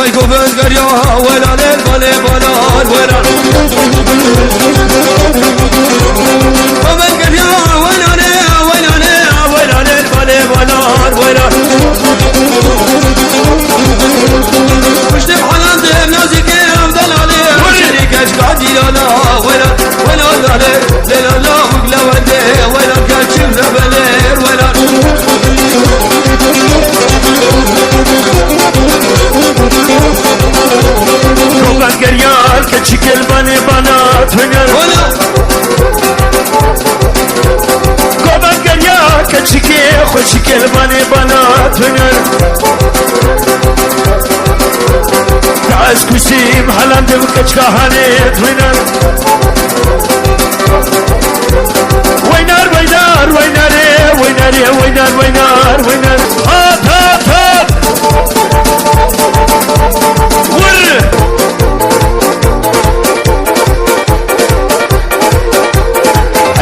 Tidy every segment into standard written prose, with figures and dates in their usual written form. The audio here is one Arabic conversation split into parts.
وای گوبند گریا ولا لیل باله بالار ولا گوبند گریا ولا لیل باله بالار ولا مشتم حنان دم نازك افضل عليه شريك اشقادي لا ولا لا لا وقلا ودي ولا كاتشف بلير ولا روبان گریال که چیکل بانی بانات هنر روبان گریال که چیکل خود چیکل بانی بانات هنر تعز کسیم حالان دو کچکاهانت هنر وینار وینار ویناره ویناره وینار وینار وینار هات هات هات ور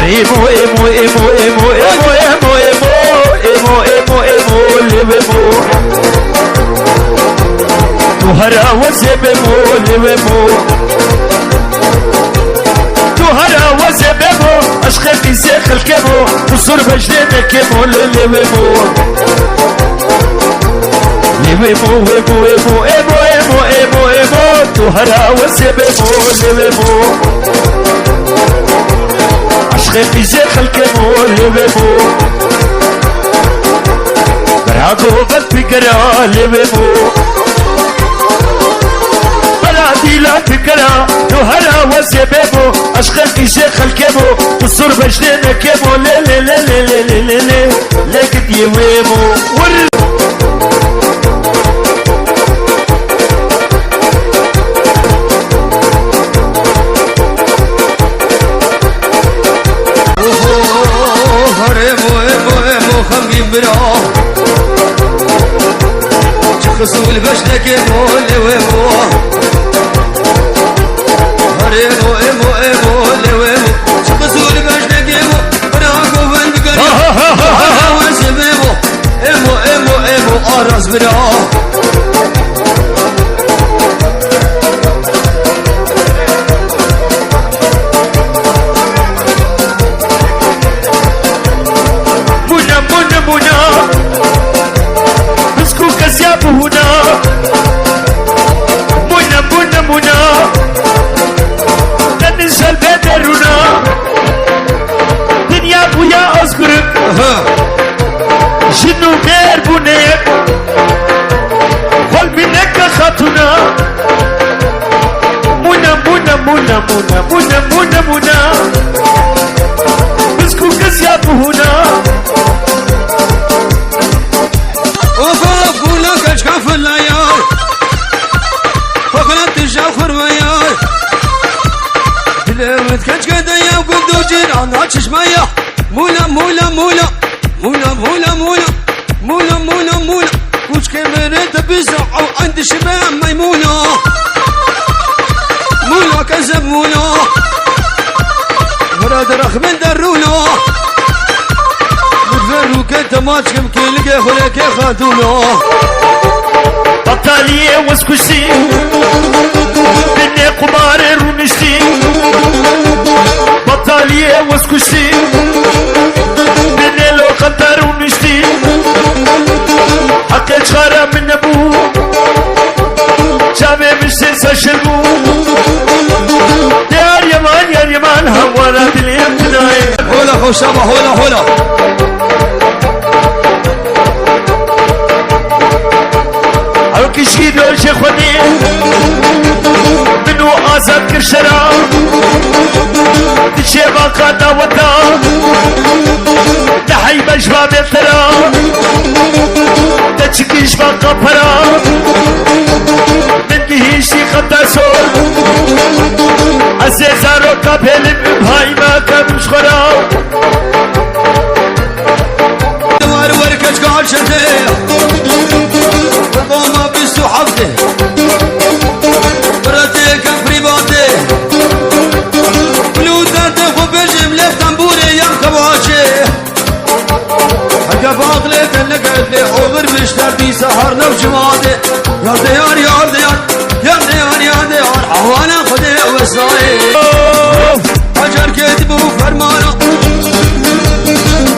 ایمو ایمو ایمو ایمو ایمو ایمو ایمو ایمو ایمو لیمو تو هرا وزه بمو لیمو تو هرا وزه بمو عشق في زخل كمو وصور بجدنا كمو لیمو لیمو ایمو ایمو ایمو ایمو ایمو ایمو تو هرا وزه بمو لیمو عشقي في زخل كمول لبيبو براقو بالفكرة لبيبو بلادي لا فكرة نهلا وزبيبو عشقي في زخل كمو تصور بجنينة كمو لي لي لي لي لي لي لي لي لكن يويبو خصول بشتك مول ويمو هريمو ايمو ايمو لويمو خصول بشتك مو براكو بند قريب وسبيمو ايمو ايمو ايمو اراس برا جنو بير بونيك قلبي لك خاتونا مونا مونا مونا مونا مونا مونا مونا مسكو كزيا بونا اوفا بولا كشكا فلايار فقلت الجوخر ويار دلوت كشكا دايا وقدو جيران هاتشش مايا مولا مولا مولا مولا مولا مولا مولا مولا مولا كوش كاميرات بزرع عند شباب ميمونة مولا كذب مولا مراد رخ من درونا مدفرو كنت ماتشم كي لقى خلاك خاتونا بطالية وسكوشي بني قمار رونشتي بطالية وسكوشي بني لو خطر ونشتي حقي شخارة من ابو شامي مشتي سشلبو يا يمان هوانا بالامتناعي هولا خوشابة هولا هولا او كشيد والشيخوني منو آزاد كرشرا تشي باقا داوتا تحي بجباب الترا تشكيش باقا برا من دهيشي خطا سور عزيزارو كابهلم بهاي ما كمش خرا دوار وركج قال شتي وقوما بيستو حفظي براتي كفري باتي بلوتا تخو بجم لف تنبوري يم كباشي حقا باغلي تنقل لي عبر مشتر دي سهر نو جمادي يا ديار يا ديار يا ديار يا ديار عوانا خدي وساي حجر كتبو فرمانا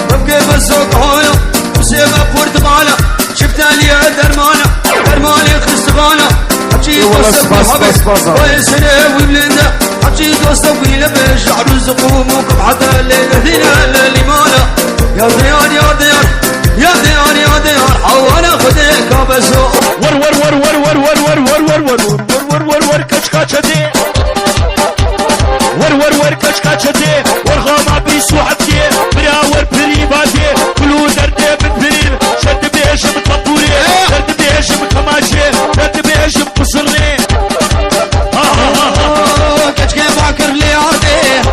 ببكي بسوق هايا وسيبه برتقاله شفت لي درمانا درماني خستغانا حجي دوستك وحبك ويسنه وبلنده حجي دوستك ويلبش شعر الزقوم وقبعته الليله ذينا لمانا يا ديار يا ديار يا ديار يا ديار عوانا خديك بسو ور ور ور ور ور ور ور ور ور ور ور ور ور كشكاتشتي ور ور ور كشكاتشتي ورغما بيسوحتي براور بريباتي كلو درد بفرير شد بيش بطبوري درد بيش بكماشي درد بيش بقصرني كشكي باكر لي عادي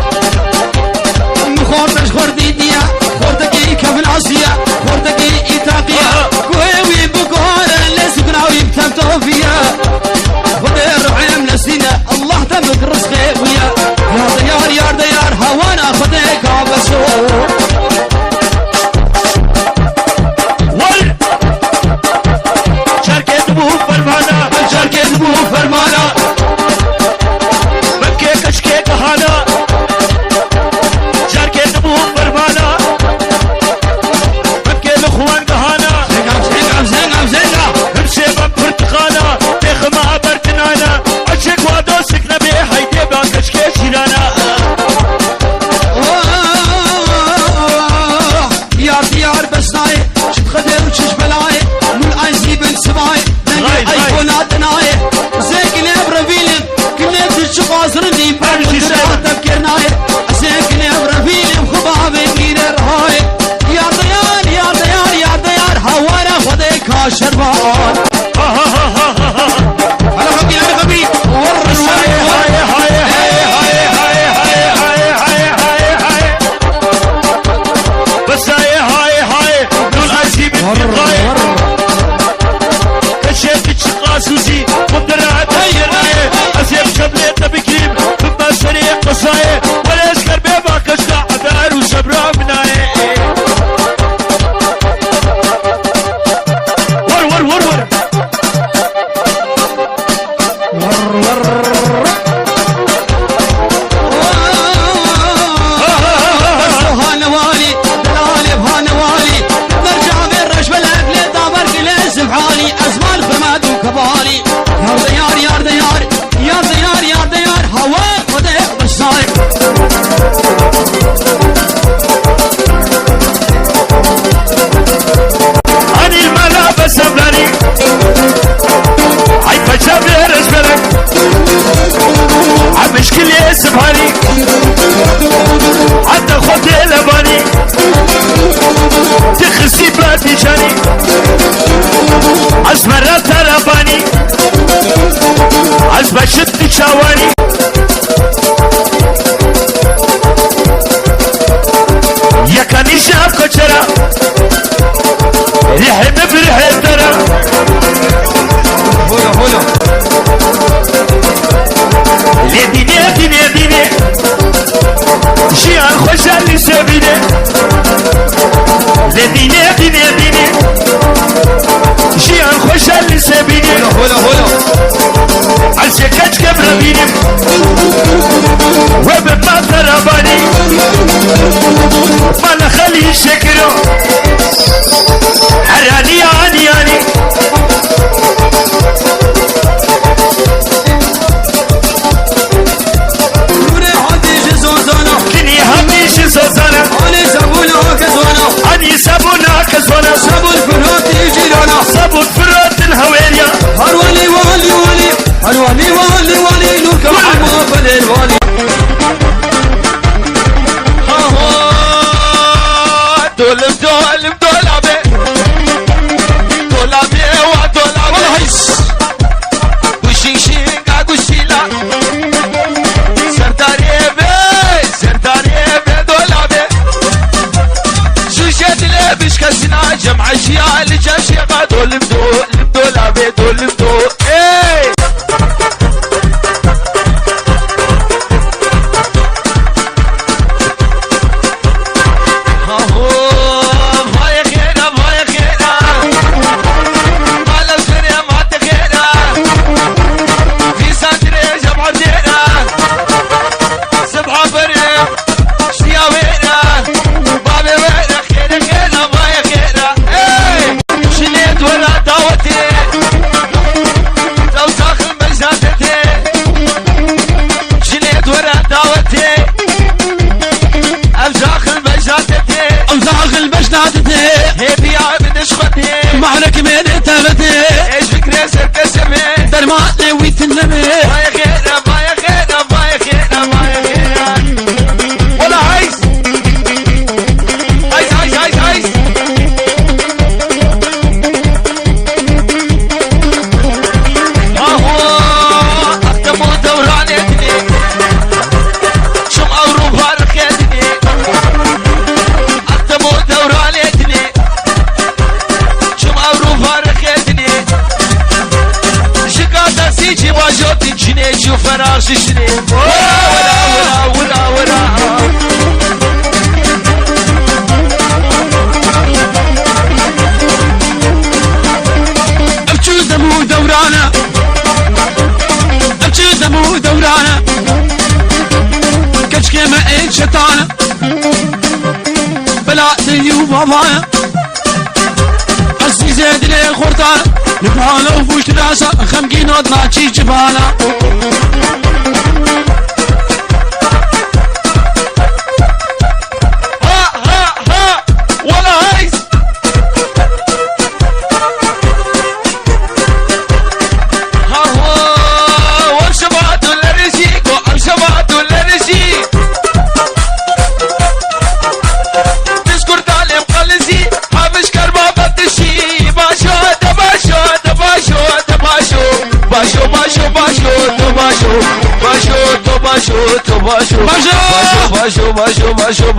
مخورتش خوردي ديا خوردكي كفل عصية خوردكي إيطاقية كويوي بكورة لسكناوي بتمتوفيا خدير عيم نسينا الله تمك رزقي ويا يا ديار يا ديار هوانا خديك عبسو ور شركة بو فرمانا شركة بو فرمانا بكي كشكي كهانا شركة بو فرمانا بكي الاخوان كهانا زنقم بمشيبة برتقانا بخما برتنانا عشق وادوسك نبي حيدي باكشكي شيرانا يا ديار بسناي شت خدر وشش بلاي من عايزي بن سباي ايفونات ناي زيك نبر فيلم كنا تشقاصرني برجسات تفكرناي زيك نبر فيلم خبابي كيدر هاي يا ديار يا ديار يا ديار هوانا خديك هاشربان انا خبي بس هاي دول عايزين بالتقاي كشيت تشقاسوسي مبدرات هاي اسيب شبليت بكريم ثم شريك قصاي ولا اسكر بيبا كشكا عبار وشبرا مناي ور ور ور ور فراش شريم ورا ورا ورا ورا ابچو دمو دورانا ابچو دمو دورانا كشكي ما اين شتانا بلا ديو بابانا عزيزي دلي خورتانا نبانا وفوش راسا خمقي نوضنا تشي جبانا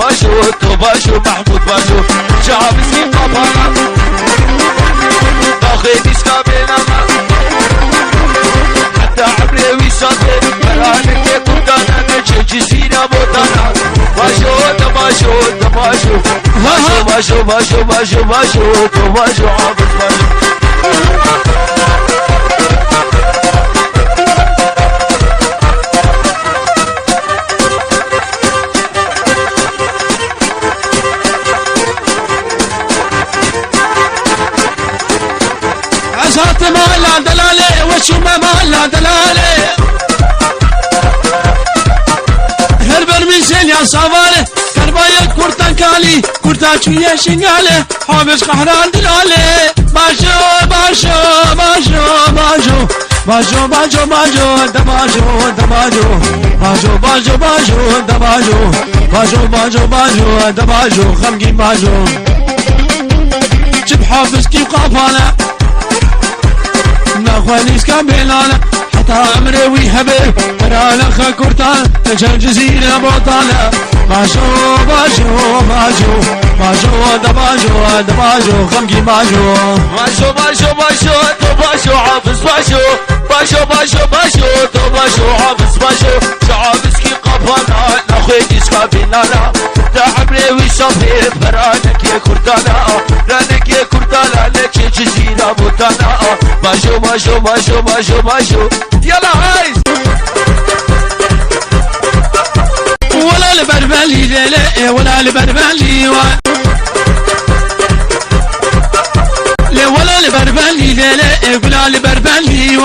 باشو تو باشو محمود باشو شعب اسمي قبانا داخل ديسكا بينما حتى عمري ويصدق مرانك كنتانا نجي جزيرة بوتانا باشو تو باشو تو باشو باشو باشو باشو باشو تو باشو عابد باشو عزات مالا دلالي وشوما مالا دلالي هربر من سين يا صوالي كربايا كورتان كالي كورتا شوية شنغالي حابس قهران دلالي باشو باشو باشو باشو باشو باشو باشو دباشو دباشو باشو باشو باشو دباشو باشو باشو باشو دباشو خمقي باشو جب حافظ كي قافانا ناخوانيس كامبيلانا حتى عمري ويهبي ورانا خا كورتان تجا جزيرة بوطانا باشو باشو باشو باشو دباشو دباشو خمقي باشو باشو باشو باشو تو باشو حافظ باشو باشو باشو باشو تو باشو حافظ باشو شعب اسكي قفانا ناخوي ديسكا بينانا تا عمري ويصفي فرانك يا كورتانا رانك يا كورتانا لك جزيرة بوطانا باشو باشو باشو باشو باشو يلا هايز ولا البربلي لا ولا البربلي لا ولا البربلي لا ولا البربلي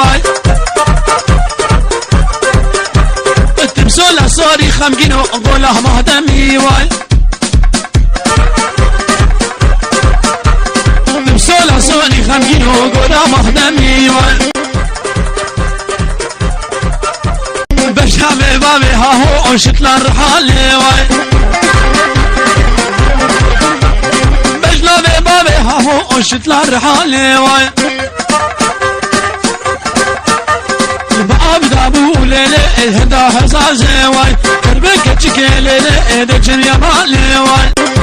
التمسوله صاري خمقينو قوله مهدمي التمسوله صاري خمقينو قوله مهدمي بشامي بابي هاهو انشتلا الرحالي بشامي بابي هاهو انشتلا الرحالي باب دابو ليلي الهدا هزازي كربك تشكي ليلي دجن يا مالي